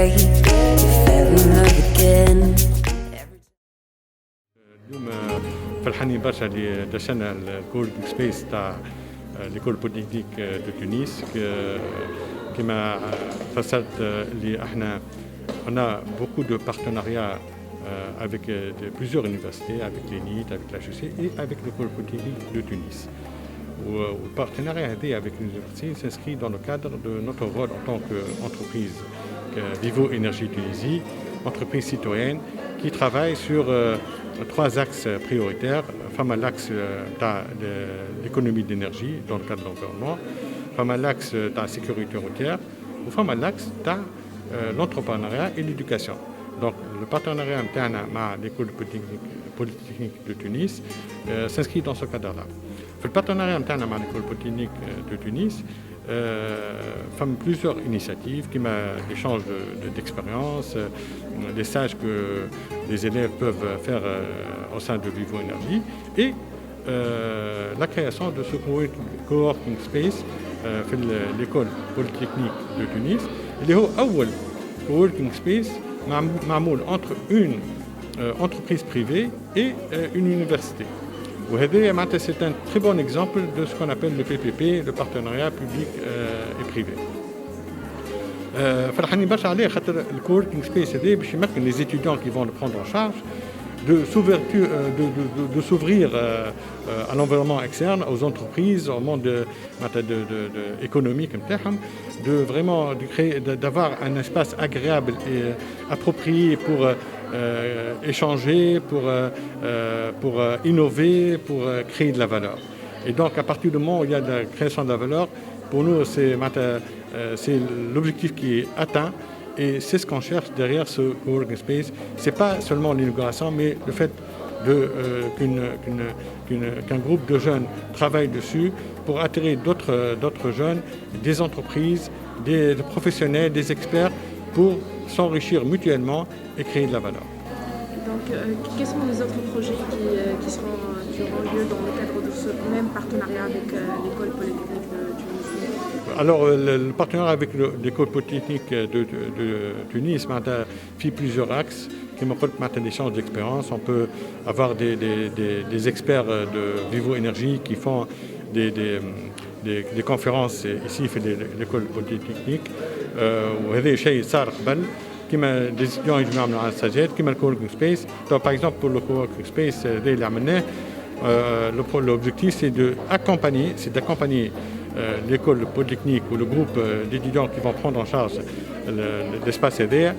you fell in love again. اليوم فرحانين برشا اللي دشنا الكوركينغ سبيس تاع ليكول بوليتكنيك دو تونس. كما فسرت اللي احنا on a beaucoup de partenariats avec plusieurs universités, avec l'ENIT, avec l'HEC et avec l'école polytechnique de Tunis. Le partenariat avec l'université s'inscrit dans le cadre de notre rôle en tant qu'entreprise Vivo Énergie Tunisie, entreprise citoyenne qui travaille sur trois axes prioritaires. L'axe de l'économie d'énergie dans le cadre de l'environnement, l'axe de la sécurité routière ou l'axe de l'entrepreneuriat et l'éducation. Donc le partenariat interne avec l'école polytechnique de Tunis s'inscrit dans ce cadre-là. Le partenariat interne avec l'école polytechnique de Tunis fait plusieurs initiatives qui l'échange d'expériences, des stages que les élèves peuvent faire au sein de Vivo Énergie et la création de ce coworking space في l'école polytechnique de Tunis اللي هو أول coworking space معمول entre une entreprise privée et une université. C'est un très bon exemple de ce qu'on appelle le PPP, le partenariat public et privé. فرحانين برشا عليه خاطر الكووركينغ سبيس هذا باش يمكن les étudiants qui vont le prendre en charge de s'ouvrir à l'environnement externe, aux entreprises, au monde économique, d'avoir un espace agréable et approprié pour échanger, pour innover, pour créer de la valeur. Et donc à partir du moment où il y a de la création de la valeur, pour nous c'est l'objectif qui est atteint. Et c'est ce qu'on cherche derrière ce coworking space. Ce n'est pas seulement l'inauguration, mais le fait qu'un groupe de jeunes travaille dessus pour attirer d'autres jeunes, des entreprises, des professionnels, des experts, pour s'enrichir mutuellement et créer de la valeur. Donc, quels sont les autres projets qui auront lieu dans le cadre de ce même partenariat avec l'école polytechnique de Tunisie? Alors, le partenariat avec l'école polytechnique de Tunis fait plusieurs axes qui m'apportent l'échange d'expérience. On peut avoir des experts de Vivo Énergie qui font des conférences ici à l'école polytechnique. وهذا شيء صار قبل كما des étudiants يجمعوا من على الساجات كما الكووركينغ سبيس. Donc par exemple pour le coworking space اللي عملناه l'objectif c'est d'accompagner l'école polytechnique ou le groupe d'étudiants qui vont prendre en charge l'espace EDR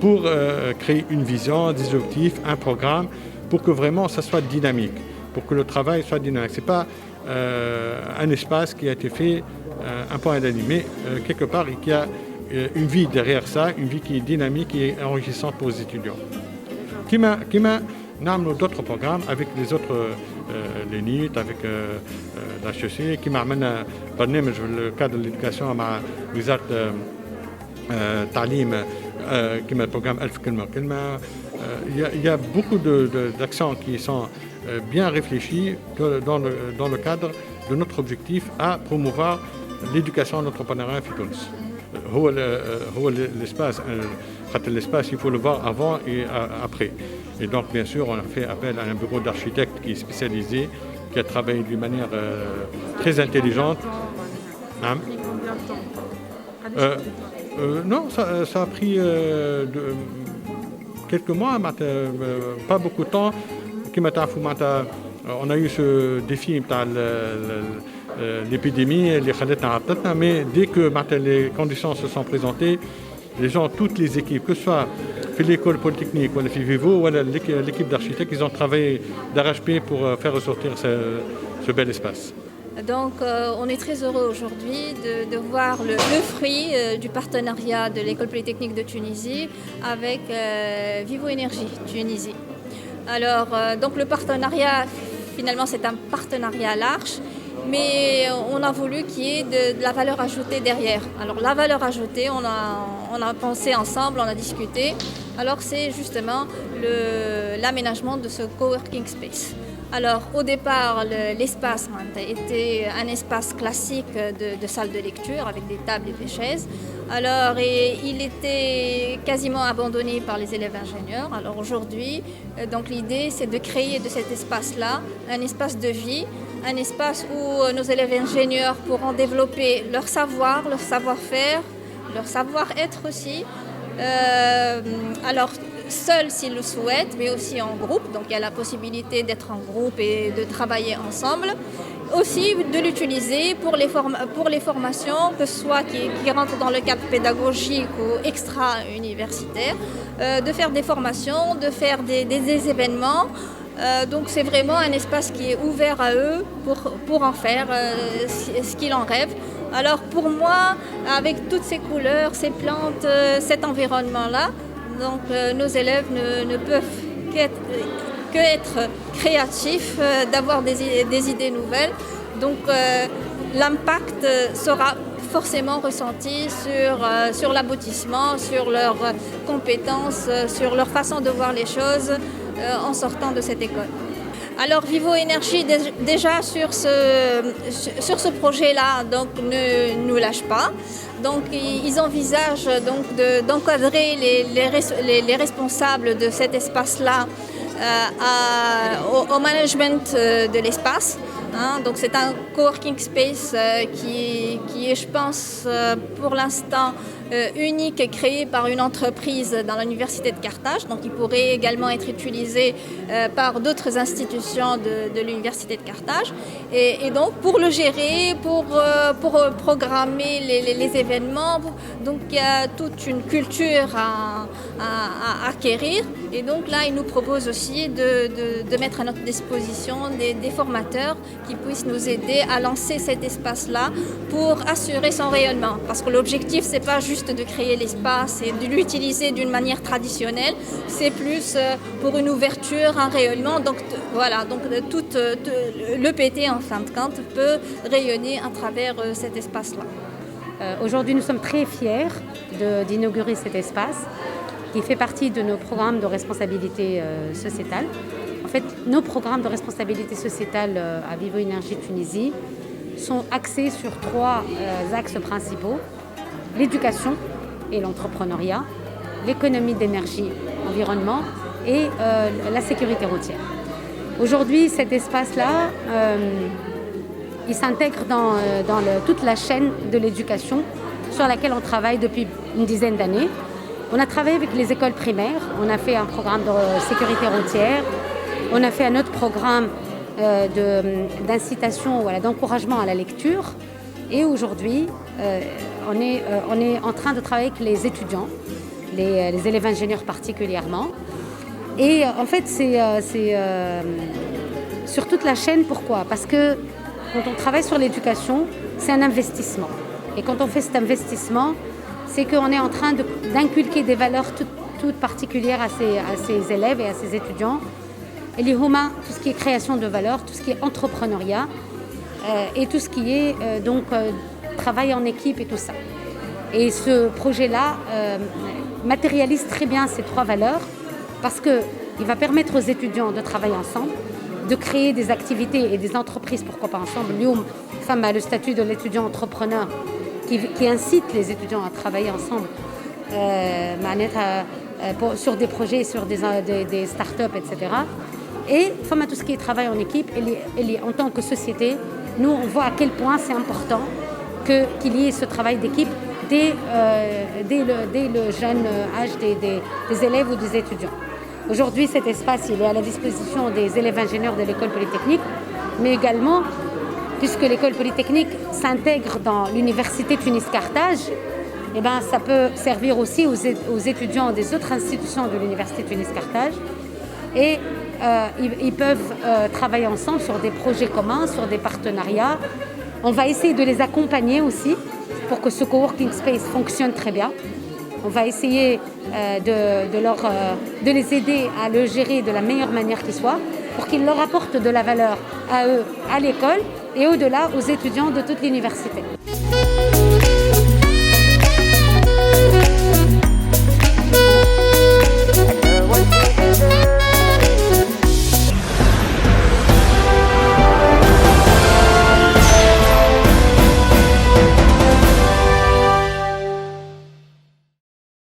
pour créer une vision, des objectifs, un programme pour que vraiment ça soit dynamique, pour que le travail soit dynamique. Ce n'est pas un espace qui a été fait un point d'animé quelque part et qui a une vie derrière ça, une vie qui est dynamique et enrichissante pour les étudiants. Nous avons d'autres programmes avec les autres l'ENIT, avec l'HEC, qui m'a amené برنامج في الكادر de l'éducation مع وزارة التعليم كما البروغرام 1000 كلمة وكلمة. Il y a beaucoup d'actions qui sont bien réfléchies dans le cadre de notre objectif à promouvoir l'éducation et l'entrepreneuriat في تونس. هو l'espace, il faut le voir avant et après. Et donc, bien sûr, on a fait appel à un bureau d'architectes qui est spécialisé, qui a travaillé d'une manière très intelligente. Non, ça a pris quelques mois, pas beaucoup de temps. On a eu ce défi l'épidémie, mais dès que les conditions se sont présentées, les gens, toutes les équipes, que ce soit l'école polytechnique ou Vivo ou l'équipe d'architectes, ils ont travaillé d'arrache-pied pour faire ressortir ce bel espace. Donc on est très heureux aujourd'hui de voir le fruit du partenariat de l'école polytechnique de Tunisie avec Vivo Énergie Tunisie. Alors donc le partenariat, finalement c'est un partenariat large, mais on a voulu qu'il y ait de la valeur ajoutée derrière. Alors la valeur ajoutée, on a pensé ensemble, on a discuté. Alors c'est justement l'aménagement de ce coworking space. Alors au départ, l'espace était un espace classique de salle de lecture avec des tables et des chaises. Alors il était quasiment abandonné par les élèves ingénieurs. Alors aujourd'hui, donc l'idée c'est de créer de cet espace-là un espace de vie, un espace où nos élèves ingénieurs pourront développer leur savoir, leur savoir-faire, leur savoir-être aussi. Alors seuls s'ils le souhaitent, mais aussi en groupe. Donc il y a la possibilité d'être en groupe et de travailler ensemble. Aussi de l'utiliser pour les formations, que ce soit qui rentrent dans le cadre pédagogique ou extra-universitaire, de faire des formations, de faire des événements. Donc c'est vraiment un espace qui est ouvert à eux pour en faire ce qu'ils en rêvent. Alors pour moi, avec toutes ces couleurs, ces plantes, cet environnement-là, donc nos élèves ne peuvent qu'être créatifs, d'avoir des idées nouvelles. Donc l'impact sera forcément ressenti sur l'aboutissement, sur leurs compétences, sur leur façon de voir les choses en sortant de cette école. Alors Vivo Énergie déjà sur ce projet-là donc ne nous lâche pas. Donc ils envisagent donc d'encadrer les responsables de cet espace-là au management de l'espace. Donc c'est un coworking space qui est, je pense, pour l'instant unique et créé par une entreprise dans l'université de Carthage. Donc il pourrait également être utilisé par d'autres institutions de l'université de Carthage. Et donc pour le gérer, pour programmer les événements, donc il y a toute une culture à acquérir. Et donc là, il nous propose aussi de mettre à notre disposition des formateurs qui puissent nous aider à lancer cet espace-là pour assurer son rayonnement. Parce que l'objectif, c'est pas juste de créer l'espace et de l'utiliser d'une manière traditionnelle, c'est plus pour une ouverture, un rayonnement. Donc voilà, donc tout l'EPT en fin de compte peut rayonner à travers cet espace-là. Aujourd'hui, nous sommes très fiers d'inaugurer cet espace qui fait partie de nos programmes de responsabilité sociétale. En fait, nos programmes de responsabilité sociétale à Vivo Énergie Tunisie sont axés sur 3 axes principaux: l'éducation et l'entrepreneuriat, l'économie d'énergie, environnement et la sécurité routière. Aujourd'hui, cet espace-là, il s'intègre dans toute la chaîne de l'éducation sur laquelle on travaille depuis une dizaine d'années. On a travaillé avec les écoles primaires, on a fait un programme de sécurité routière, on a fait un autre programme d'incitation, d'encouragement à la lecture. Et aujourd'hui, on est en train de travailler avec les étudiants, les élèves ingénieurs particulièrement. Et en fait, c'est sur toute la chaîne. Pourquoi ? Parce que quand on travaille sur l'éducation, c'est un investissement. Et quand on fait cet investissement, c'est qu'on est en train d'inculquer des valeurs toutes particulières à ces élèves et à ces étudiants. Et l'IHUMA, tout ce qui est création de valeurs, tout ce qui est entrepreneuriat et tout ce qui est travail en équipe et tout ça. Et ce projet-là matérialise très bien ces 3 valeurs parce qu'il va permettre aux étudiants de travailler ensemble, de créer des activités et des entreprises, pourquoi pas ensemble. Lyoum, femme a le statut de l'étudiant entrepreneur qui incite les étudiants à travailler ensemble sur des projets, sur des start-up, etc. Et femme à tout ce qui est travail en équipe, en tant que société, nous on voit à quel point c'est important qu'il y ait ce travail d'équipe dès le jeune âge des élèves ou des étudiants. Aujourd'hui, cet espace il est à la disposition des élèves ingénieurs de l'école polytechnique, mais également, puisque l'école polytechnique s'intègre dans l'université Tunis-Carthage, ça peut servir aussi aux étudiants des autres institutions de l'université Tunis-Carthage. Et ils peuvent travailler ensemble sur des projets communs, sur des partenariats. On va essayer de les accompagner aussi pour que ce coworking space fonctionne très bien. On va essayer de les aider à le gérer de la meilleure manière qui soit pour qu'ils leur apportent de la valeur à eux, à l'école et au-delà aux étudiants de toute l'université.